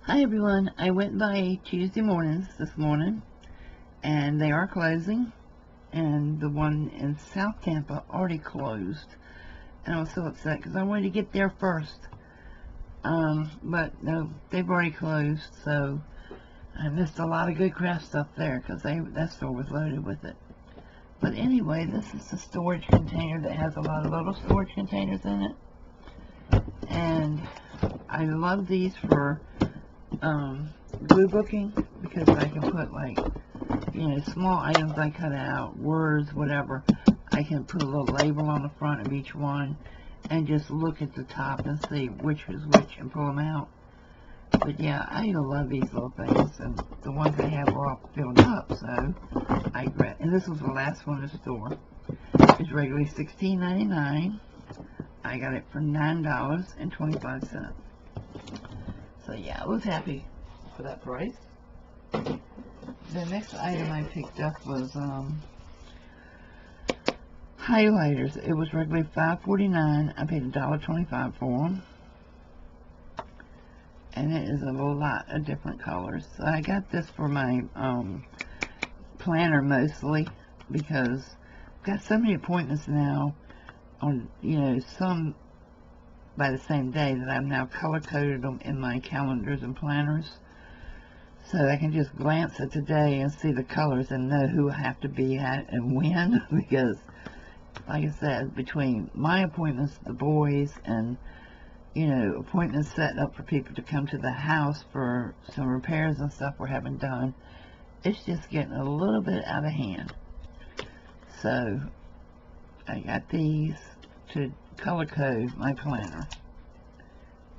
Hi everyone, I went by Tuesday mornings this morning and they are closing, and the one in South Tampa already closed, and I was so upset because I wanted to get there first, but no, they've already closed, so I missed a lot of good craft stuff there because that store was loaded with it. But anyway, this is the storage container that has a lot of little storage containers in it, and I love these for glue booking because I can put, like, small items I cut out, words, whatever. I can put a little label on the front of each one and just look at the top and see which is which and pull them out. But yeah, I love these little things, and the ones I have are all filled up, so I grabbed. And this was the last one in the store. It's regularly $16.99. I got it for $9.25. So yeah, I was happy for that price. The next item I picked up was highlighters. It was regularly $5.49. I paid $1.25 for them. And it is a lot of different colors. So I got this for my planner mostly because I've got so many appointments now on, some by the same day that I've now color-coded them in my calendars and planners. So I can just glance at the day and see the colors and know who I have to be at and when. Because, like I said, between my appointments, the boys, and, appointments set up for people to come to the house for some repairs and stuff we're having done, it's just getting a little bit out of hand. So I got these to color code my planner.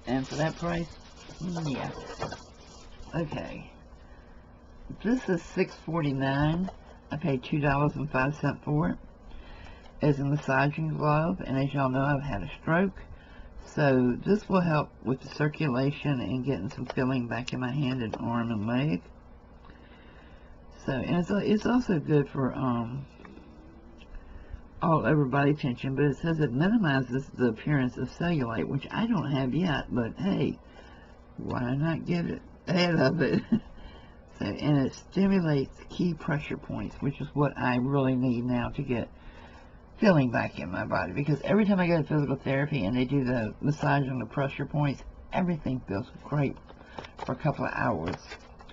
And for that price, yeah. Okay. This is $6.49. I paid $2.05 for it. It's a massaging glove, and as y'all know, I've had a stroke. So this will help with the circulation and getting some feeling back in my hand and arm and leg. So, and it's also good for all over body tension, but it says it minimizes the appearance of cellulite, which I don't have yet, but hey, why not get it ahead of it? So, and it stimulates key pressure points, which is what I really need now to get feeling back in my body, because every time I go to physical therapy and they do the massage on the pressure points, everything feels great for a couple of hours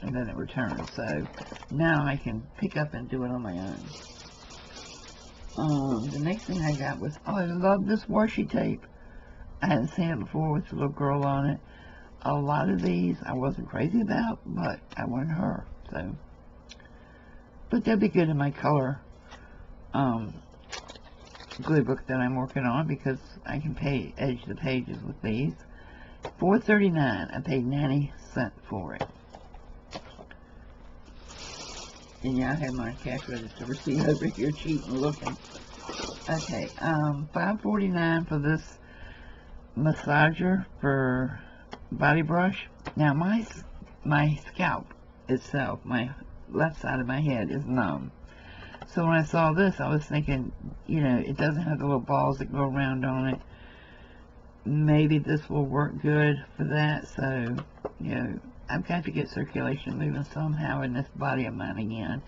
and then it returns. So now I can pick up and do it on my own. The next thing I got was, I love this washi tape. I hadn't seen it before with the little girl on it. A lot of these I wasn't crazy about, but I wanted her. So, but they'll be good in my color glue book that I'm working on, because I can edge the pages with these. $4.39. I paid 90 cents for it. And yeah, I have my cash register receipt over here, cheating looking. Okay, $5.49 for this massager for body brush. Now my scalp itself, my left side of my head, is numb. So when I saw this, I was thinking, it doesn't have the little balls that go around on it. Maybe this will work good for that. So, I've got to get circulation moving somehow in this body of mine again.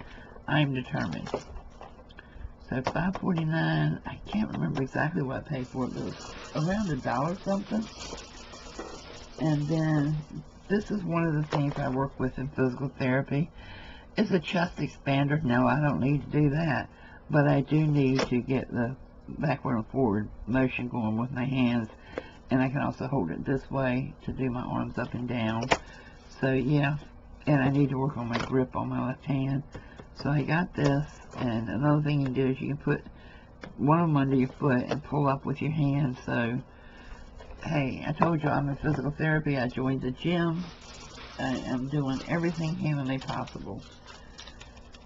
I'm determined. So $5.49. I can't remember exactly what I paid for it, but it was around $1 something. And then this is one of the things I work with in physical therapy. It's a chest expander. No, I don't need to do that, but I do need to get the backward and forward motion going with my hands, and I can also hold it this way to do my arms up and down. So yeah, and I need to work on my grip on my left hand. So I got this, and another thing you can do is you can put one of them under your foot and pull up with your hand. So hey, I told you I'm in physical therapy. I joined the gym. I am doing everything humanly possible.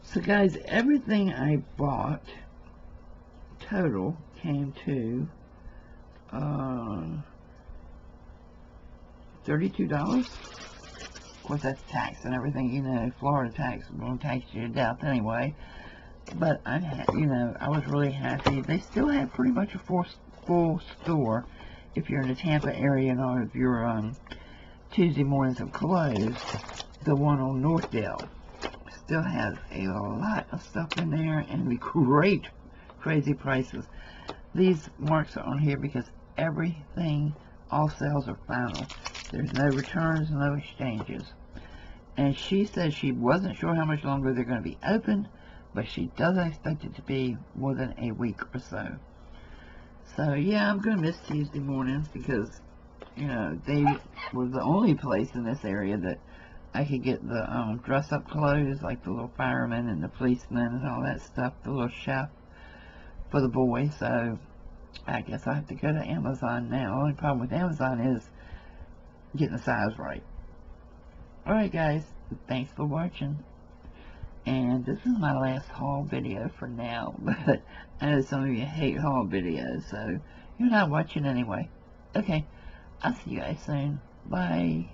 So guys, everything I bought total came to $32. Of course, that's tax and everything. Florida tax is going to tax you to death anyway. But I was really happy. They still have pretty much a full store if you're in the Tampa area, and or if you're Tuesday mornings are closed, the one on Northdale still has a lot of stuff in there and great crazy prices. These marks are on here because everything, all sales are final. There's no returns, no exchanges. And she says she wasn't sure how much longer they're going to be open, but she doesn't expect it to be more than a week or so. So yeah, I'm going to miss Tuesday mornings because, you know, they were the only place in this area that I could get the dress-up clothes, like the little firemen and the policemen and all that stuff, the little chef for the boys. So I guess I have to go to Amazon now. The only problem with Amazon is getting the size right. Alright guys, thanks for watching. And this is my last haul video for now, but I know some of you hate haul videos, so you're not watching anyway. Okay, I'll see you guys soon. Bye.